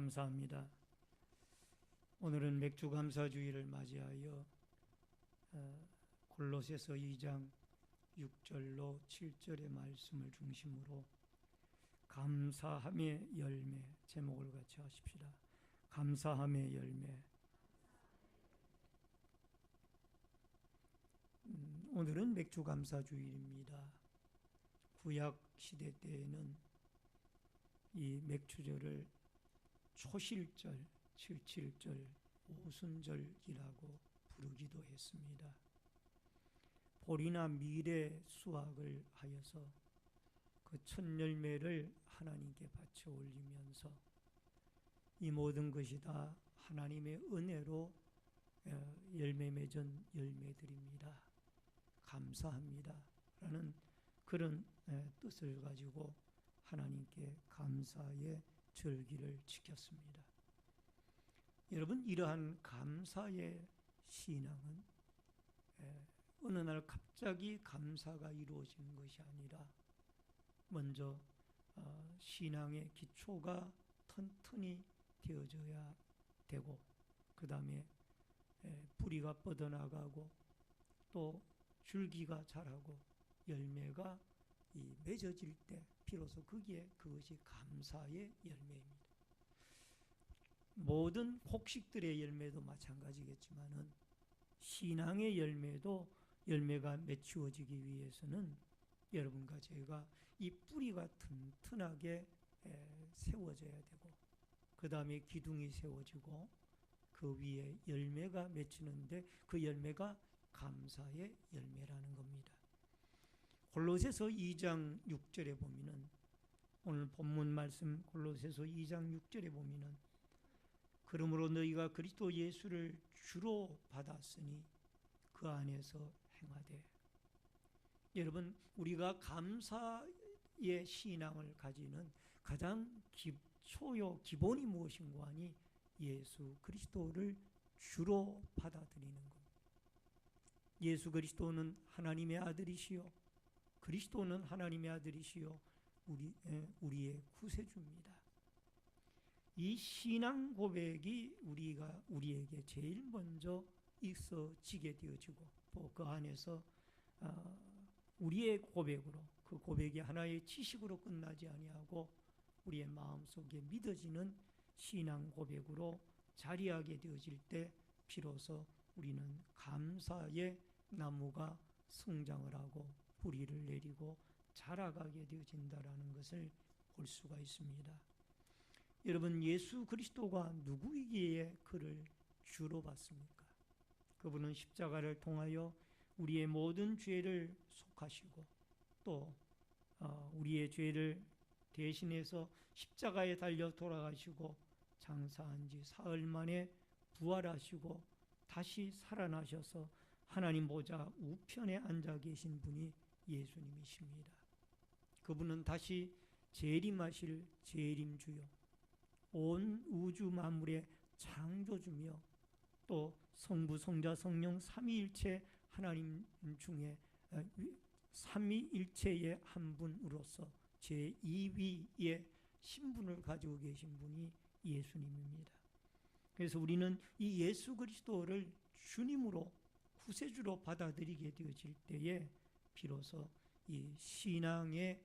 감사합니다. 오늘은 맥주 감사주의를 맞이하여 골로새서 2장 6절로 7절의 말씀을 중심으로 감사함의 열매 제목을 같이 하십시다. 감사함의 열매. 오늘은 맥주 감사주일입니다. 구약 시대 때에는 이 맥주절을 초실절, 77절, 오순절이라고 부르기도 했습니다. 보리나 밀의 수확을 하여서 그 첫 열매를 하나님께 바쳐 올리면서 이 모든 것이 다 하나님의 은혜로 열매 맺은 열매들입니다. 감사합니다 라는 그런 뜻을 가지고 하나님께 감사의 절기를 지켰습니다. 여러분, 이러한 감사의 신앙은 어느 날 갑자기 감사가 이루어지는 것이 아니라 먼저 신앙의 기초가 튼튼히 되어져야 되고, 그 다음에 뿌리가 뻗어나가고 또 줄기가 자라고 열매가 맺어질 때 비로소 그것이 감사의 열매입니다. 모든 곡식들의 열매도 마찬가지겠지만은 신앙의 열매도 열매가 맺히어지기 위해서는 여러분과 제가 이 뿌리가 튼튼하게 세워져야 되고, 그 다음에 기둥이 세워지고 그 위에 열매가 맺히는데 그 열매가 감사의 열매라는 겁니다. 골로새서 2장 6절에 보면은, 오늘 본문 말씀 골로새서 2장 6절에 보면은, 그러므로 너희가 그리스도 예수를 주로 받았으니 그 안에서 행하되. 여러분, 우리가 감사의 신앙을 가지는 가장 기본이 무엇인가 하니 예수 그리스도를 주로 받아들이는 겁니다. 예수 그리스도는 하나님의 아들이시요, 그리스도는 하나님의 아들이시요 우리의 구세주입니다. 이 신앙 고백이 우리에게 제일 먼저 있어지게 되어지고, 또 그 안에서 우리의 고백으로, 그 고백이 하나의 지식으로 끝나지 아니하고 우리의 마음속에 믿어지는 신앙 고백으로 자리하게 되어질 때 비로소 우리는 감사의 나무가 성장을 하고 뿌리를 내리고 자라가게 되어진다라는 것을 볼 수가 있습니다. 여러분, 예수 그리스도가 누구이기에 그를 주로 받습니까? 그분은 십자가를 통하여 우리의 모든 죄를 속하시고 또 우리의 죄를 대신해서 십자가에 달려 돌아가시고 장사한 지 사흘 만에 부활하시고 다시 살아나셔서 하나님 보좌 우편에 앉아 계신 분이 예수님이십니다. 그분은 다시 재림하실 재림주요, 온 우주 만물의 창조주며 또 성부, 성자, 성령 삼위일체 하나님 중에 삼위일체의 한 분으로서 제2위의 신분을 가지고 계신 분이 예수님입니다. 그래서 우리는 이 예수 그리스도를 주님으로, 구세주로 받아들이게 되어질 때에 비로소 이 신앙의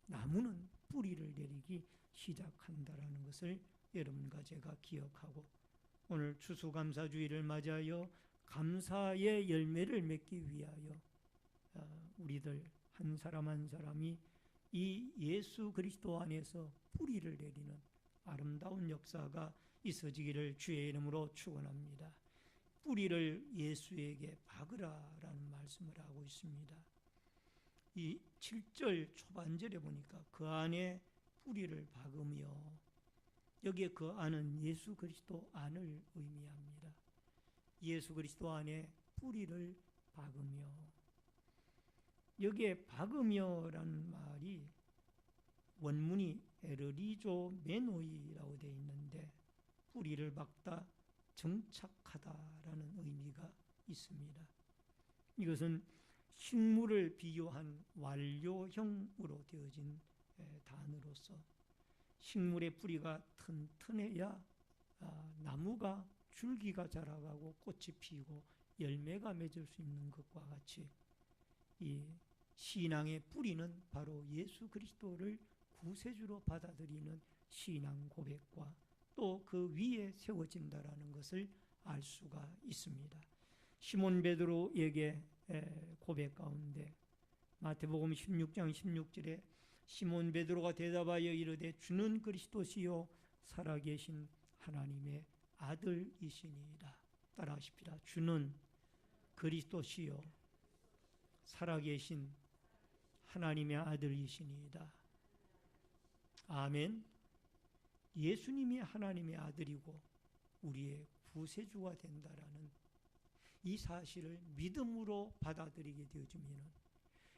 나무는 뿌리를 내리기 시작한다라는 것을 여러분과 제가 기억하고, 오늘 추수감사주의를 맞이하여 감사의 열매를 맺기 위하여 우리들 한 사람 한 사람이 이 예수 그리스도 안에서 뿌리를 내리는 아름다운 역사가 있어지기를 주의 이름으로 축원합니다. 뿌리를 예수에게 박으라라는 말씀을 하고 있습니다. 이 7절 초반절에 보니까 그 안에 뿌리를 박으며, 여기에 그 안은 예수 그리스도 안을 의미합니다. 예수 그리스도 안에 뿌리를 박으며, 여기에 박으며라는 말이 원문이 에르리조 메노이라고 되어 있는데, 뿌리를 박다, 정착하다라는 의미가 있습니다. 이것은 식물을 비유한 완료형으로 되어진 단어로서 식물의 뿌리가 튼튼해야 나무가 줄기가 자라가고 꽃이 피고 열매가 맺을 수 있는 것과 같이 이 신앙의 뿌리는 바로 예수 그리스도를 구세주로 받아들이는 신앙 고백과 또 그 위에 세워진다라는 것을 알 수가 있습니다. 시몬 베드로에게 고백 가운데 마태복음 16장 16절에 시몬 베드로가 대답하여 이르되 주는 그리스도시요 살아계신 하나님의 아들이시니이다. 따라하십시다. 주는 그리스도시요 살아계신 하나님의 아들이시니이다. 아멘. 예수님이 하나님의 아들이고 우리의 구세주가 된다라는 이 사실을 믿음으로 받아들이게 되어지면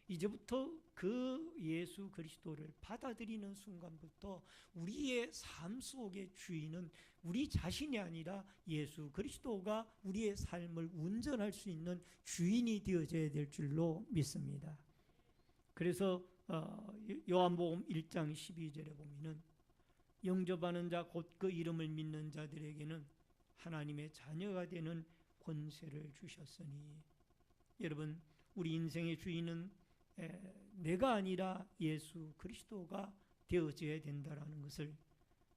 이제부터 그 예수 그리스도를 받아들이는 순간부터 우리의 삶 속의 주인은 우리 자신이 아니라 예수 그리스도가 우리의 삶을 운전할 수 있는 주인이 되어져야 될 줄로 믿습니다. 그래서 요한복음 1장 12절에 보면은 영접하는 자 곧 그 이름을 믿는 자들에게는 하나님의 자녀가 되는 권세를 주셨으니, 여러분 우리 인생의 주인은 내가 아니라 예수 그리스도가 되어져야 된다라는 것을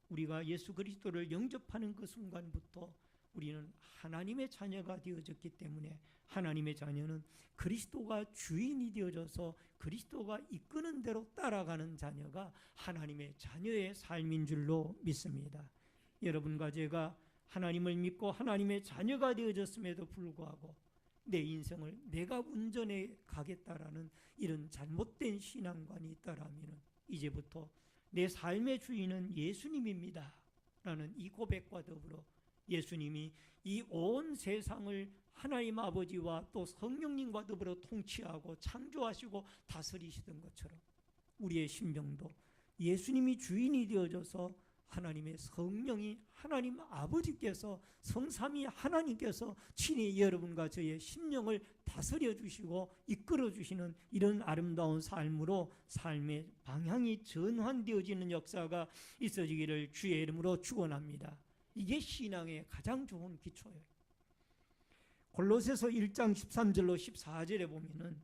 우리가 예수 그리스도를 영접하는 그 순간부터 우리는 하나님의 자녀가 되어졌기 때문에 하나님의 자녀는 그리스도가 주인이 되어져서 그리스도가 이끄는 대로 따라가는 자녀가 하나님의 자녀의 삶인 줄로 믿습니다. 여러분과 제가 하나님을 믿고 하나님의 자녀가 되어졌음에도 불구하고 내 인생을 내가 운전해 가겠다라는 이런 잘못된 신앙관이 있다라면 이제부터 내 삶의 주인은 예수님입니다 라는 이 고백과 더불어 예수님이 이 온 세상을 하나님 아버지와 또 성령님과 더불어 통치하고 창조하시고 다스리시던 것처럼 우리의 심령도 예수님이 주인이 되어져서 하나님의 성령이 하나님 아버지께서 성삼위 하나님께서 친히 여러분과 저의 심령을 다스려 주시고 이끌어 주시는 이런 아름다운 삶으로 삶의 방향이 전환되어지는 역사가 있어지기를 주의 이름으로 축원합니다. 이게 신앙의 가장 좋은 기초예요. 골로새서 1장 13절로 14절에 보면은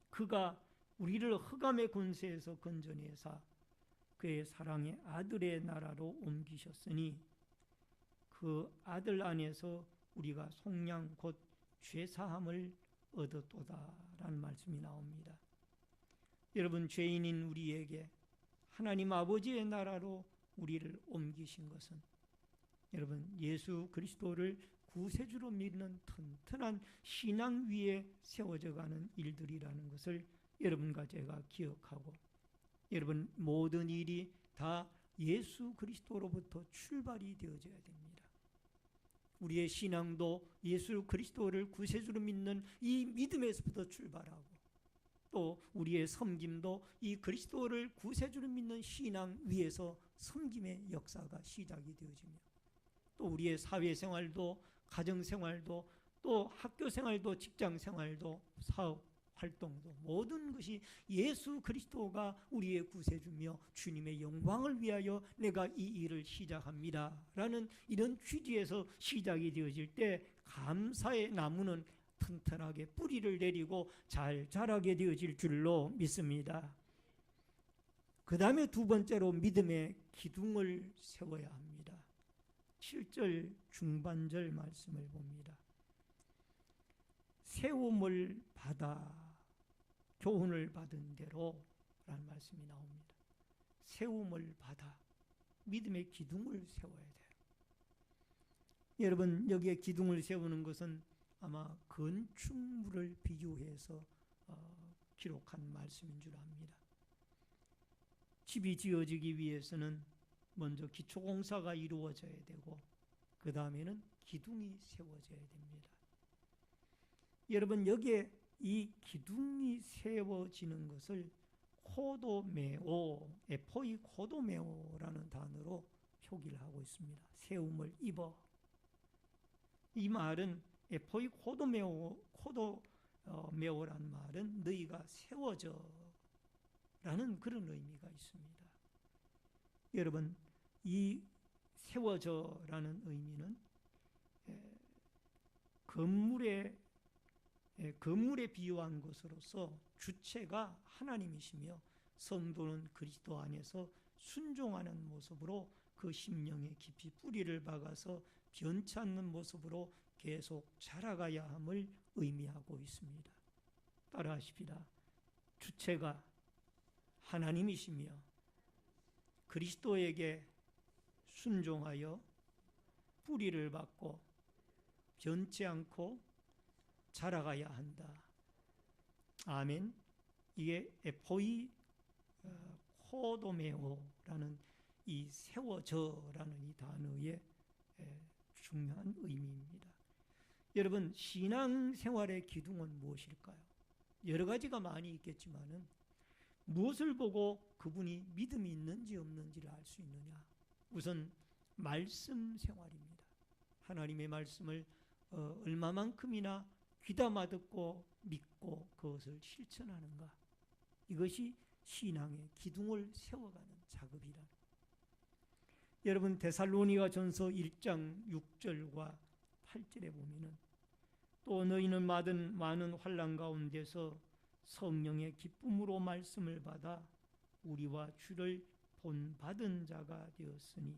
그가 우리를 흑암의 권세에서 건져내사 그의 사랑의 아들의 나라로 옮기셨으니 그 아들 안에서 우리가 속량 곧 죄사함을 얻었도다라는 말씀이 나옵니다. 여러분 죄인인 우리에게 하나님 아버지의 나라로 우리를 옮기신 것은 여러분 예수 그리스도를 구세주로 믿는 튼튼한 신앙 위에 세워져 가는 일들이라는 것을 여러분과 제가 기억하고 여러분 모든 일이 다 예수 그리스도로부터 출발이 되어져야 됩니다. 우리의 신앙도 예수 그리스도를 구세주로 믿는 이 믿음에서부터 출발하고 또 우리의 섬김도 이 그리스도를 구세주로 믿는 신앙 위에서 섬김의 역사가 시작이 되어지며 또 우리의 사회생활도 가정생활도 또 학교생활도 직장생활도 사업 활동도 모든 것이 예수 그리스도가 우리의 구세주며 주님의 영광을 위하여 내가 이 일을 시작합니다 라는 이런 취지에서 시작이 되어질 때 감사의 나무는 튼튼하게 뿌리를 내리고 잘 자라게 되어질 줄로 믿습니다. 그 다음에 두 번째로 믿음의 기둥을 세워야 합니다. 7절 중반절 말씀을 봅니다. 세움을 받아 교훈을 받은 대로 라는 말씀이 나옵니다. 세움을 받아 믿음의 기둥을 세워야 돼요. 여러분 여기에 기둥을 세우는 것은 아마 건축물을 비유해서 기록한 말씀인 줄 압니다. 집이 지어지기 위해서는 먼저 기초공사가 이루어져야 되고 그 다음에는 기둥이 세워져야 됩니다. 여러분 여기에 이 기둥이 세워지는 것을 코도메오, 에포이 코도메오라는 단어로 표기를 하고 있습니다. 세움을 입어. 이 말은 에포이 코도메오라는 말은 너희가 세워져 라는 그런 의미가 있습니다. 여러분, 이 세워져라는 의미는 건물에 비유한 것으로서 주체가 하나님이시며 성도는 그리스도 안에서 순종하는 모습으로 그 심령에 깊이 뿌리를 박아서 변치 않는 모습으로 계속 자라가야 함을 의미하고 있습니다. 따라하십시다. 주체가 하나님이시며 그리스도에게 순종하여 뿌리를 박고 변치 않고 자라가야 한다. 아멘. 이게 에포이 코도메오라는 이 세워져라는 이 단어의 중요한 의미입니다. 여러분, 신앙생활의 기둥은 무엇일까요? 여러 가지가 많이 있겠지만은 무엇을 보고 그분이 믿음이 있는지 없는지를 알 수 있느냐? 우선 말씀 생활입니다. 하나님의 말씀을 얼마만큼이나 귀담아 듣고 믿고 그것을 실천하는가? 이것이 신앙의 기둥을 세워가는 작업이라. 여러분, 데살로니가전서 1장 6절과 8절에 보면은 또 너희는 많은 환난 가운데서 성령의 기쁨으로 말씀을 받아 우리와 주를 본받은 자가 되었으니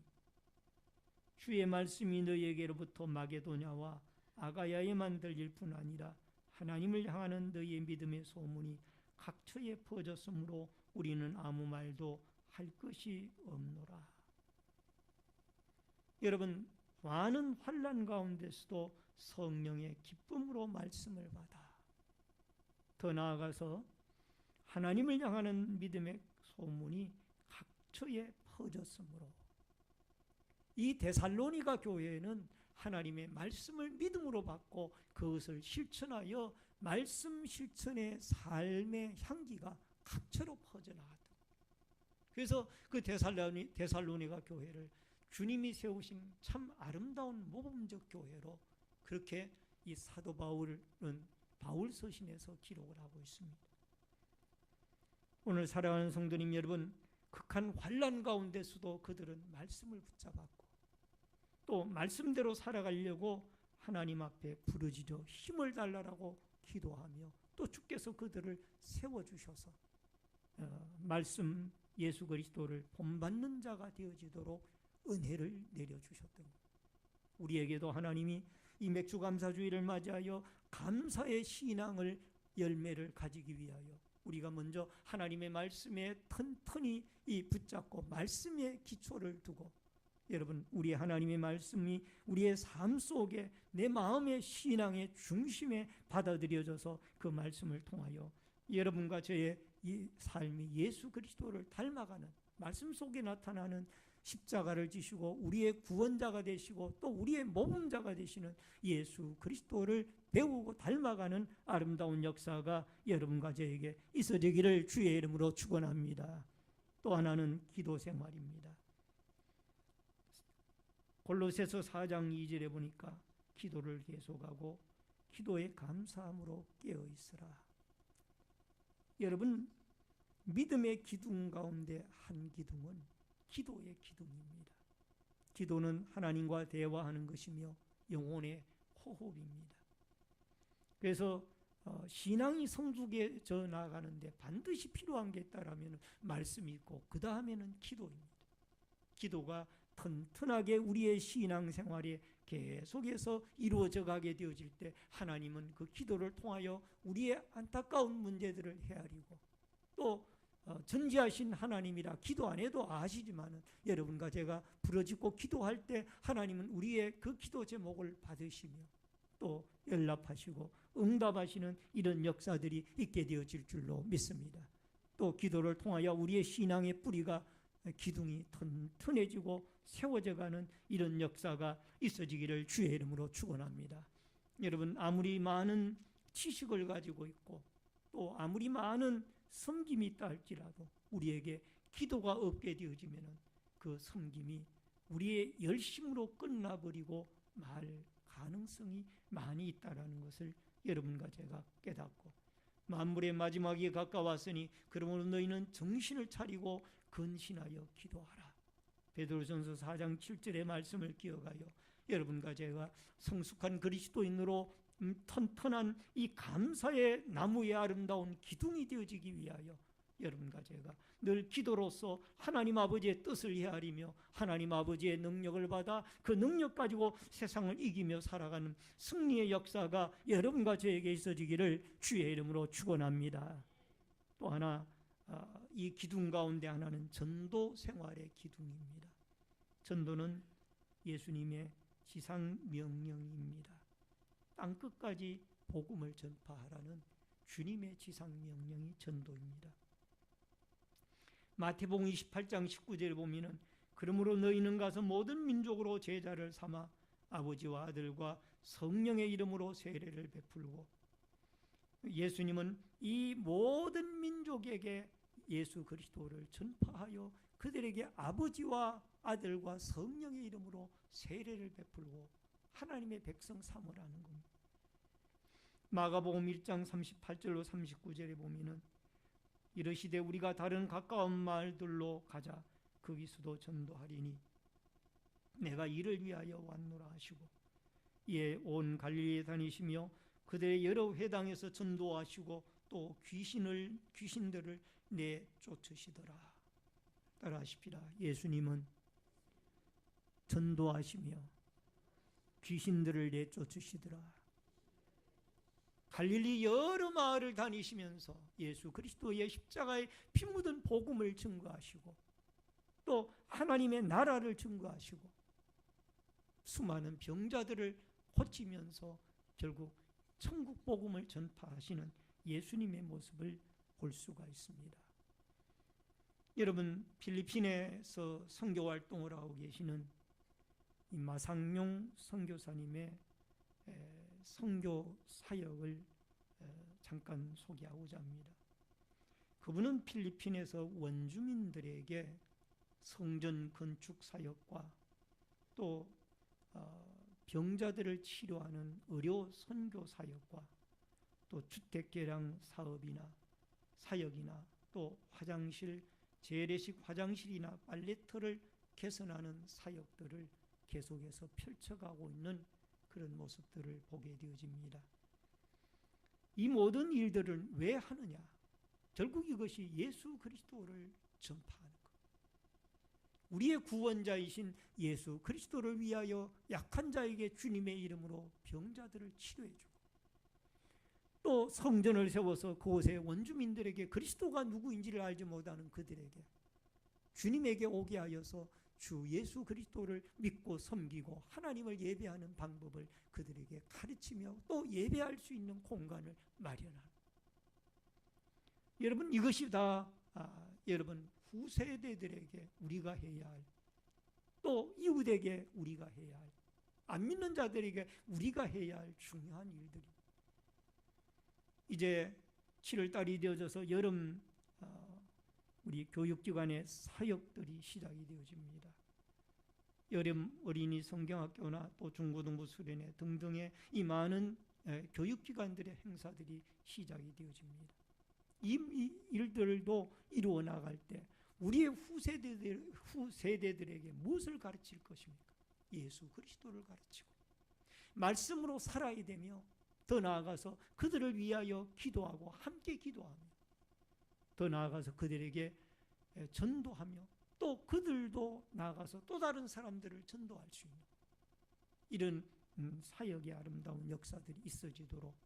주의 말씀이 너희에게로부터 마게도냐와 아가야에만 들릴 뿐 아니라 하나님을 향하는 너희의 믿음의 소문이 각처에 퍼졌으므로 우리는 아무 말도 할 것이 없노라. 여러분, 많은 환난 가운데서도 성령의 기쁨으로 말씀을 받아 더 나아가서 하나님을 향하는 믿음의 소문이 각처에 퍼졌으므로 이 데살로니가 교회는 하나님의 말씀을 믿음으로 받고 그것을 실천하여 말씀 실천의 삶의 향기가 각처로 퍼져나갔다. 그래서 그 데살로니가 교회를 주님이 세우신 참 아름다운 모범적 교회로 그렇게 이 사도 바울은 바울서신에서 기록을 하고 있습니다. 오늘 살아가는 성도님 여러분, 극한 환난 가운데서도 그들은 말씀을 붙잡았고 또 말씀대로 살아가려고 하나님 앞에 부르짖어 힘을 달라고 기도하며 또 주께서 그들을 세워주셔서 말씀 예수 그리스도를 본받는 자가 되어지도록 은혜를 내려주셨던 것. 우리에게도 하나님이 이 맥주감사주의를 맞이하여 감사의 신앙을 열매를 가지기 위하여 우리가 먼저 하나님의 말씀에 튼튼히 붙잡고 말씀의 기초를 두고 여러분, 우리 하나님의 말씀이 우리의 삶 속에 내 마음의 신앙의 중심에 받아들여져서 그 말씀을 통하여 여러분과 저의 이 삶이 예수 그리스도를 닮아가는 말씀 속에 나타나는 십자가를 지시고 우리의 구원자가 되시고 또 우리의 모범자가 되시는 예수 그리스도를 배우고 닮아가는 아름다운 역사가 여러분과 저에게 있어지기를 주의 이름으로 축원합니다. 또 하나는 기도 생활입니다. 골로새서 4장 2절에 보니까 기도를 계속하고 기도에 감사함으로 깨어있으라. 여러분, 믿음의 기둥 가운데 한 기둥은 기도의 기둥입니다. 기도는 하나님과 대화하는 것이며 영혼의 호흡입니다. 그래서 신앙이 성숙해져 나아가는데 반드시 필요한 게 있다라면 말씀이 있고 그 다음에는 기도입니다. 기도가 튼튼하게 우리의 신앙생활에 계속해서 이루어져 가게 되어질 때 하나님은 그 기도를 통하여 우리의 안타까운 문제들을 헤아리고 또 전지하신 하나님이라 기도 안 해도 아시지만 여러분과 제가 부르짖고 기도할 때 하나님은 우리의 그 기도 제목을 받으시며 또 연락하시고 응답하시는 이런 역사들이 있게 되어질 줄로 믿습니다. 또 기도를 통하여 우리의 신앙의 뿌리가 기둥이 튼튼해지고 세워져가는 이런 역사가 있어지기를 주의 이름으로 축원합니다. 여러분, 아무리 많은 지식을 가지고 있고 또 아무리 많은 섬김이 있다 할지라도 우리에게 기도가 없게 되어지면 그 섬김이 우리의 열심으로 끝나버리고 말 가능성이 많이 있다는 것을 여러분과 제가 깨닫고 만물의 마지막이 가까웠으니 그러므로 너희는 정신을 차리고 근신하여 기도하라. 베드로전서 4장 7절의 말씀을 기억하여 여러분과 제가 성숙한 그리스도인으로 튼튼한 이 감사의 나무의 아름다운 기둥이 되어지기 위하여 여러분과 제가 늘 기도로서 하나님 아버지의 뜻을 헤아리며 하나님 아버지의 능력을 받아 그 능력 가지고 세상을 이기며 살아가는 승리의 역사가 여러분과 저에게 있어지기를 주의 이름으로 축원합니다. 또 하나, 이 기둥 가운데 하나는 전도 생활의 기둥입니다. 전도는 예수님의 지상 명령입니다. 땅끝까지 복음을 전파하라는 주님의 지상 명령이 전도입니다. 마태복음 28장 19절에 보면은 그러므로 너희는 가서 모든 민족으로 제자를 삼아 아버지와 아들과 성령의 이름으로 세례를 베풀고, 예수님은 이 모든 민족에게 예수 그리스도를 전파하여 그들에게 아버지와 아들과 성령의 이름으로 세례를 베풀고 하나님의 백성 삼으라는 겁니다. 마가복음 1장 38절로 39절에 보면은 이르시되 우리가 다른 가까운 마을들로 가자 거기서도 전도하리니 내가 이를 위하여 왔노라 하시고, 이에 온 갈릴리에 다니시며 그들의 여러 회당에서 전도하시고 또 귀신들을 내쫓으시더라. 따라하십시다. 예수님은 전도하시며 귀신들을 내쫓으시더라. 갈릴리 여러 마을을 다니시면서 예수 그리스도의 십자가의 피 묻은 복음을 증거하시고 또 하나님의 나라를 증거하시고 수많은 병자들을 고치면서 결국 천국 복음을 전파하시는 예수님의 모습을 볼 수가 있습니다. 여러분, 필리핀에서 선교 활동을 하고 계시는 이 마상용 선교사님의 선교 사역을 잠깐 소개하고자 합니다. 그분은 필리핀에서 원주민들에게 성전 건축 사역과 또 병자들을 치료하는 의료 선교 사역과 또 주택 개량 사업이나 사역이나 또 화장실, 재래식 화장실이나 빨래터를 개선하는 사역들을 계속해서 펼쳐가고 있는 그런 모습들을 보게 되어집니다. 이 모든 일들을 왜 하느냐? 결국 이것이 예수 그리스도를 전파하는 것. 우리의 구원자이신 예수 그리스도를 위하여 약한 자에게 주님의 이름으로 병자들을 치료해주고 또 성전을 세워서 그곳의 원주민들에게 그리스도가 누구인지를 알지 못하는 그들에게 주님에게 오게 하여서 주 예수 그리스도를 믿고 섬기고 하나님을 예배하는 방법을 그들에게 가르치며 또 예배할 수 있는 공간을 마련하는, 여러분 이것이 다 여러분 후세대들에게 우리가 해야 할, 또 이웃에게 우리가 해야 할, 안 믿는 자들에게 우리가 해야 할 중요한 일들입니다. 이제 7월달이 되어져서 여름 우리 교육기관의 사역들이 시작이 되어집니다. 여름 어린이 성경학교나 또 중고등부 수련회 등등의 이 많은 교육기관들의 행사들이 시작이 되어집니다. 이 일들도 이루어 나갈 때 우리의 후세대들에게 무엇을 가르칠 것입니까? 예수 그리스도를 가르치고 말씀으로 살아야 되며 더 나아가서 그들을 위하여 기도하고 함께 기도하며 더 나아가서 그들에게 전도하며 또 그들도 나아가서 또 다른 사람들을 전도할 수 있는 이런 사역의 아름다운 역사들이 있어지도록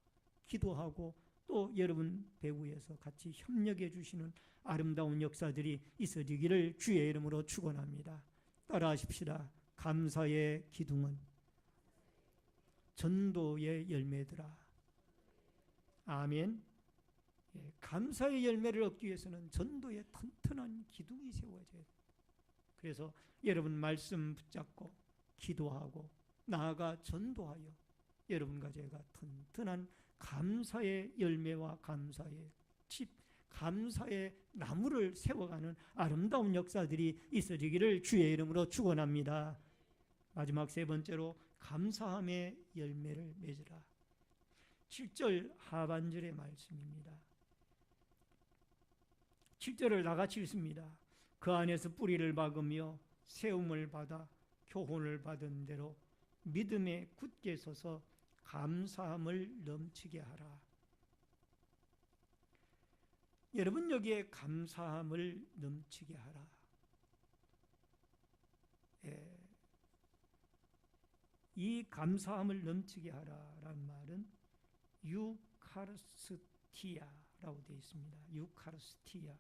기도하고 또 여러분 배후에서 같이 협력해 주시는 아름다운 역사들이 있어지기를 주의 이름으로 축원합니다. 따라하십시다. 감사의 기둥은 전도의 열매더라. 아멘. 감사의 열매를 얻기 위해서는 전도의 튼튼한 기둥이 세워져야 돼요. 그래서 여러분 말씀 붙잡고 기도하고 나아가 전도하여 여러분과 제가 튼튼한 감사의 열매와 감사의 집, 감사의 나무를 세워가는 아름다운 역사들이 있어지기를 주의 이름으로 축원합니다. 마지막 세 번째로 감사함의 열매를 맺으라. 7절 하반절의 말씀입니다. 7절을 다 같이 읽습니다. 그 안에서 뿌리를 박으며 세움을 받아 교훈을 받은 대로 믿음에 굳게 서서 감사함을 넘치게 하라. 여러분, 여기에 감사함을 넘치게 하라. 이 감사함을 넘치게 하라라는 말은 유카르스티아라고 되어 있습니다. 유카르스티아.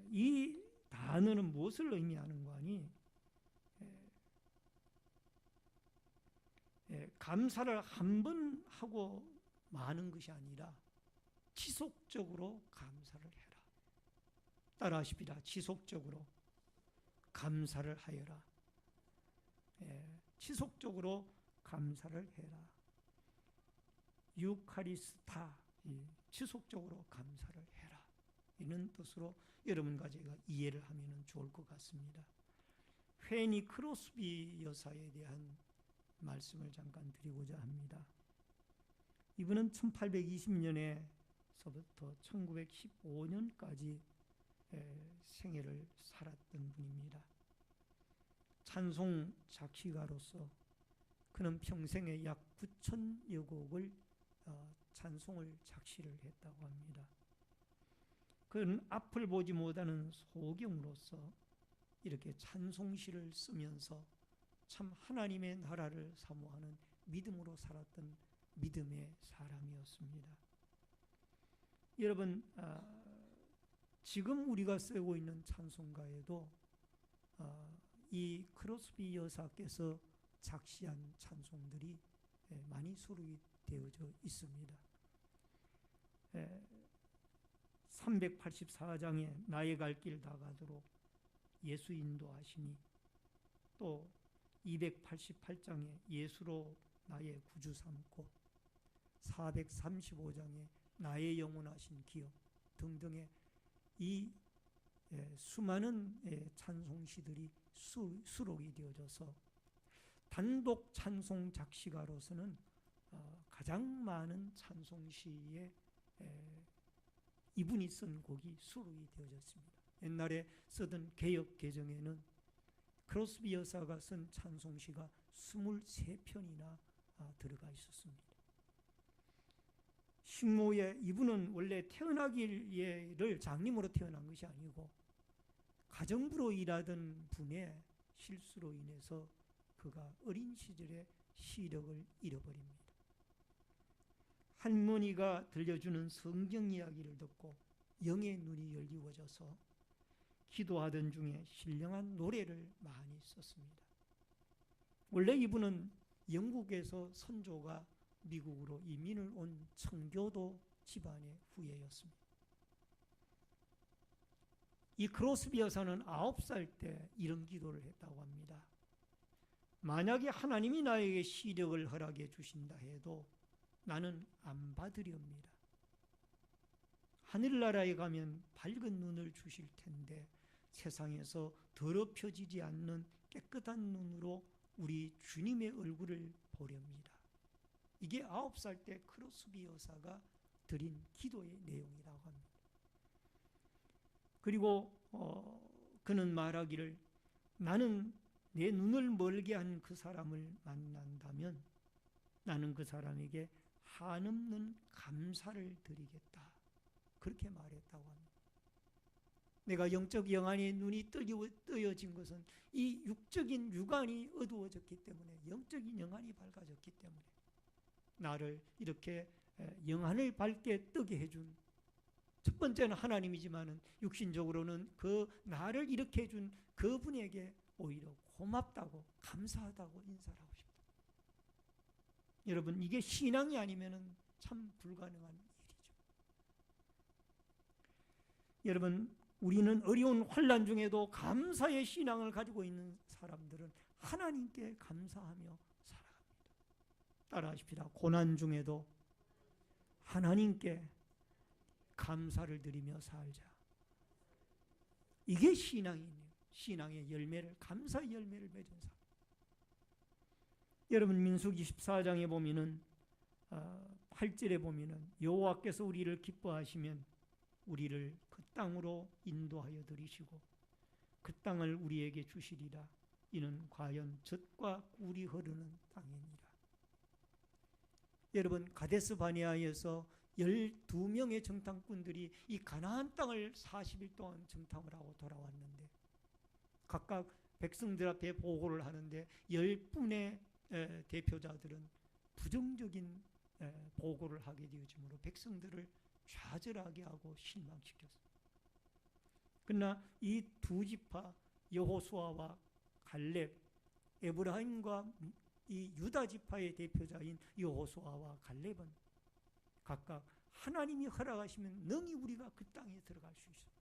이 단어는 무엇을 의미하는 거니? 감사를 한 번 하고 마는 것이 아니라 지속적으로 감사를 해라. 따라하십시다. 지속적으로 감사를 하여라. 지속적으로 감사를 해라. 유카리스타, 지속적으로 감사를 해라. 이런 뜻으로 여러분과 제가 이해를 하면 좋을 것 같습니다. 페니 크로스비 여사에 대한 말씀을 잠깐 드리고자 합니다. 이분은 1820년에서부터 1915년까지 생애를 살았던 분입니다. 찬송 작시가로서 그는 평생에 약 9,000여 곡을 찬송을 작시를 했다고 합니다. 그는 앞을 보지 못하는 소경으로서 이렇게 찬송시를 쓰면서 참 하나님의 나라를 사모하는 믿음으로 살았던 믿음의 사람이었습니다. 여러분, 지금 우리가 쓰고 있는 찬송가에도 이 크로스비 여사께서 작시한 찬송들이 많이 수록이 되어져 있습니다. 384장에 나의 갈 길 다 가도록 예수 인도하시니, 또 288장에 예수로 나의 구주 삼고, 435장에 나의 영원하신 기업 등등의 이 수많은 찬송시들이 수록이 되어져서 단독 찬송 작시가로서는 가장 많은 찬송시에 이분이 쓴 곡이 수록이 되어졌습니다. 옛날에 쓰던 개역 개정에는 크로스비 여사가 쓴 찬송시가 23편이나 들어가 있었습니다. 식모에 이분은 원래 태어나기를 장님으로 태어난 것이 아니고 가정부로 일하던 분의 실수로 인해서 그가 어린 시절에 시력을 잃어버립니다. 할머니가 들려주는 성경 이야기를 듣고 영의 눈이 열리워져서 기도하던 중에 신령한 노래를 많이 썼습니다. 원래 이분은 영국에서 선조가 미국으로 이민을 온 청교도 집안의 후예였습니다. 이 크로스비 여사는 9살 때 이런 기도를 했다고 합니다. 만약에 하나님이 나에게 시력을 허락해 주신다 해도 나는 안 받으렵니다. 하늘나라에 가면 밝은 눈을 주실 텐데 세상에서 더럽혀지지 않는 깨끗한 눈으로 우리 주님의 얼굴을 보렵니다. 이게 9살 때 크로스비 여사가 드린 기도의 내용이라고 합니다. 그리고 그는 말하기를, 나는 내 눈을 멀게 한 그 사람을 만난다면 나는 그 사람에게 한없는 감사를 드리겠다. 그렇게 말했다고 합니다. 내가 영적 영안의 눈이 뜨여진 것은 이 육적인 육안이 어두워졌기 때문에, 영적인 영안이 밝아졌기 때문에 나를 이렇게 영안을 밝게 뜨게 해준, 첫 번째는 하나님이지만은 육신적으로는 그 나를 이렇게 해준 그분에게 오히려 고맙다고, 감사하다고 인사를 하고 싶다. 여러분, 이게 신앙이 아니면은 참 불가능한 일이죠. 여러분, 우리는 어려운 환난 중에도 감사의 신앙을 가지고 있는 사람들은 하나님께 감사하며 살아갑니다. 따라하십시다. 고난 중에도 하나님께 감사를 드리며 살자. 이게 신앙이에요. 신앙의 열매를, 감사의 열매를 맺은 사람. 여러분, 민수기 14장에 보면은 8절에 보면은 여호와께서 우리를 기뻐하시면 우리를 그 땅으로 인도하여 들이시고 그 땅을 우리에게 주시리라. 이는 과연 젖과 꿀이 흐르는 땅이니라. 여러분, 가데스 바네아에서 12명의 정탐꾼들이 이 가나안 땅을 40일 동안 정탐을 하고 돌아왔는데, 각각 백성들 앞에 보고를 하는데 10분의 대표자들은 부정적인 보고를 하게 되어지므로 백성들을 좌절하게 하고 실망시켰습니다. 그러나 이 두 지파 여호수아와 갈렙, 에브라임과 이 유다 지파의 대표자인 여호수아와 갈렙은 각각 하나님이 허락하시면 능히 우리가 그 땅에 들어갈 수 있습니다.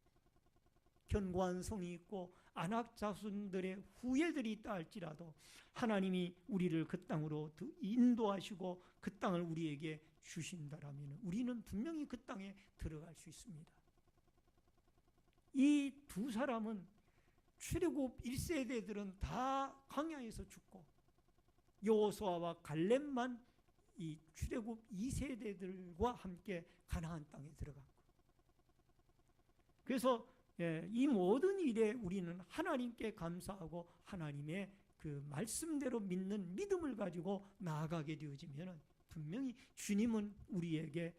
견고한 성이 있고 아낙 자손들의 후예들이 있다 할지라도 하나님이 우리를 그 땅으로 인도하시고 그 땅을 우리에게 주신다라면 우리는 분명히 그 땅에 들어갈 수 있습니다. 이 두 사람은 출애굽 1세대들은 다 광야에서 죽고 여호수아와 갈렙만 이 출애굽 2세대들과 함께 가나안 땅에 들어갔고, 그래서 이 모든 일에 우리는 하나님께 감사하고 하나님의 그 말씀대로 믿는 믿음을 가지고 나아가게 되어지면 분명히 주님은 우리에게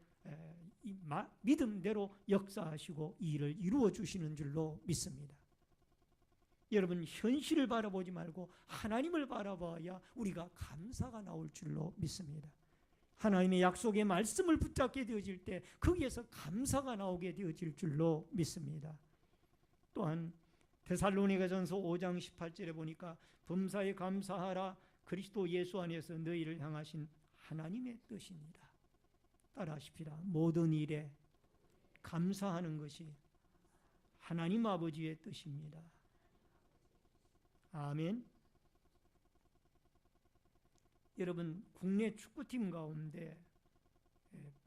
이 믿음대로 역사하시고 이 일을 이루어 주시는 줄로 믿습니다. 여러분, 현실을 바라보지 말고 하나님을 바라봐야 우리가 감사가 나올 줄로 믿습니다. 하나님의 약속의 말씀을 붙잡게 되어질 때 거기에서 감사가 나오게 되어질 줄로 믿습니다. 또한 데살로니가전서 5장 18절에 보니까 범사에 감사하라, 그리스도 예수 안에서 너희를 향하신 하나님의 뜻입니다. 따라하십시다. 모든 일에 감사하는 것이 하나님 아버지의 뜻입니다. 아멘. 여러분, 국내 축구팀 가운데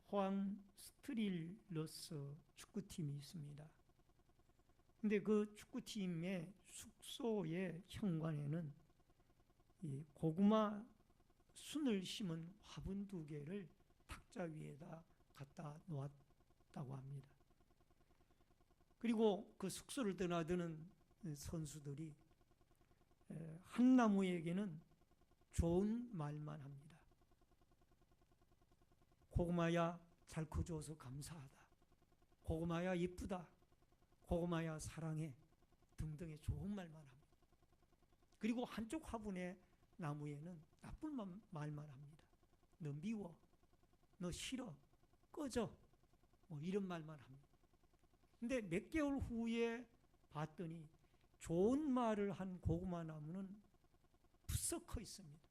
포항 스트릴러스 축구팀이 있습니다. 근데 그 축구팀의 숙소의 현관에는 이 고구마 순을 심은 화분 2개를 탁자 위에다 갖다 놓았다고 합니다. 그리고 그 숙소를 드나드는 선수들이 한 나무에게는 좋은 말만 합니다. 고구마야 잘 커줘서 감사하다. 고구마야 이쁘다. 고구마야 사랑해. 등등의 좋은 말만 합니다. 그리고 한쪽 화분의 나무에는 나쁜 말만 합니다. 너 미워. 너 싫어. 꺼져. 뭐 이런 말만 합니다. 근데 몇 개월 후에 봤더니 좋은 말을 한 고구마 나무는 푸석 커 있습니다.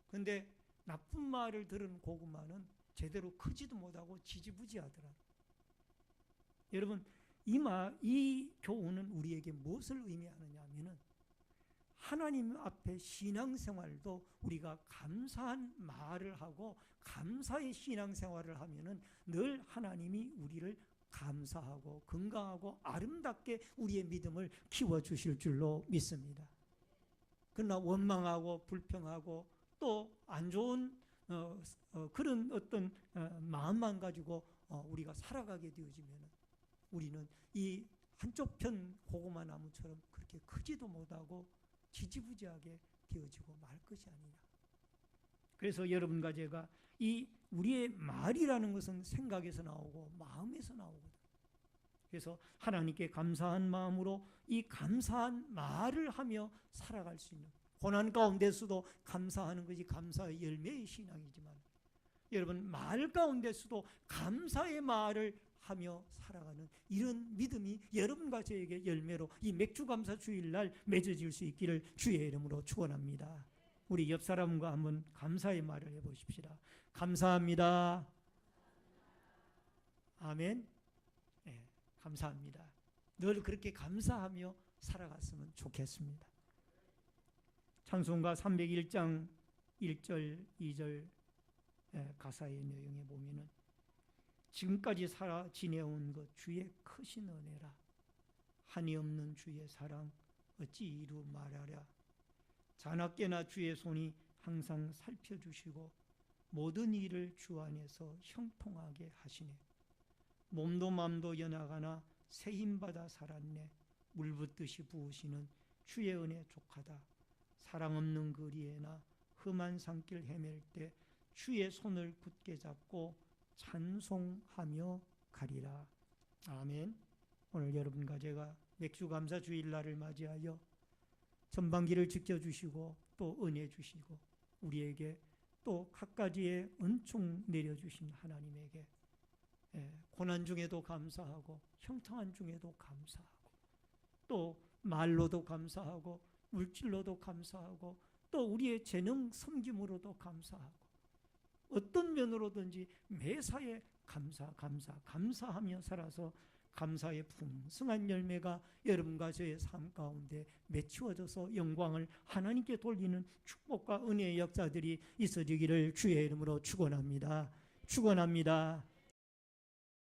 그런데 나쁜 말을 들은 고구마는 제대로 크지도 못하고 지지부지하더라. 여러분, 이 교훈은 우리에게 무엇을 의미하느냐 하면은 하나님 앞에 신앙생활도 우리가 감사한 말을 하고 감사의 신앙생활을 하면은 늘 하나님이 우리를 감사하고 건강하고 아름답게 우리의 믿음을 키워주실 줄로 믿습니다. 그러나 원망하고 불평하고 또 안 좋은 그런 어떤 마음만 가지고 우리가 살아가게 되어지면 우리는 이 한쪽 편 고구마 나무처럼 그렇게 크지도 못하고 지지부지하게 되어지고 말 것이 아니냐. 그래서 여러분과 제가 이 우리의 말이라는 것은 생각에서 나오고 마음에서 나오거든요. 그래서 하나님께 감사한 마음으로 이 감사한 말을 하며 살아갈 수 있는, 고난 가운데서도 감사하는 것이 감사의 열매의 신앙이지만 여러분, 말 가운데서도 감사의 말을 하며 살아가는 이런 믿음이 여러분과 저에게 열매로 이 맥주감사 주일날 맺어질 수 있기를 주의 이름으로 축원합니다. 우리 옆 사람과 한번 감사의 말을 해보십시다. 감사합니다. 아멘. 네, 감사합니다. 늘 그렇게 감사하며 살아갔으면 좋겠습니다. 찬송가 301장 1절 2절 가사의 내용에 보면은 지금까지 살아 지내온 것 주의 크신 은혜라. 한이 없는 주의 사랑 어찌 이루 말하랴. 자나깨나 주의 손이 항상 살펴주시고 모든 일을 주 안에서 형통하게 하시네. 몸도 맘도 연약하나 새 힘받아 살았네. 물붓듯이 부으시는 주의 은혜 족하다. 사랑 없는 거리에나 험한 산길 헤맬 때 주의 손을 굳게 잡고 찬송하며 가리라. 아멘. 오늘 여러분과 제가 맥주감사 주일날을 맞이하여 전반기를 지켜주시고 또 은혜 주시고 우리에게 또 갖가지의 은총 내려주신 하나님에게 고난 중에도 감사하고 형통한 중에도 감사하고 또 말로도 감사하고 물질로도 감사하고 또 우리의 재능 섬김으로도 감사하고 어떤 면으로든지 매사에 감사하며 살아서 감사의 풍성한 열매가 여러분과 저의 삶 가운데 맺히어져서 영광을 하나님께 돌리는 축복과 은혜의 역사들이 있어지기를 주의 이름으로 축원합니다. 축원합니다.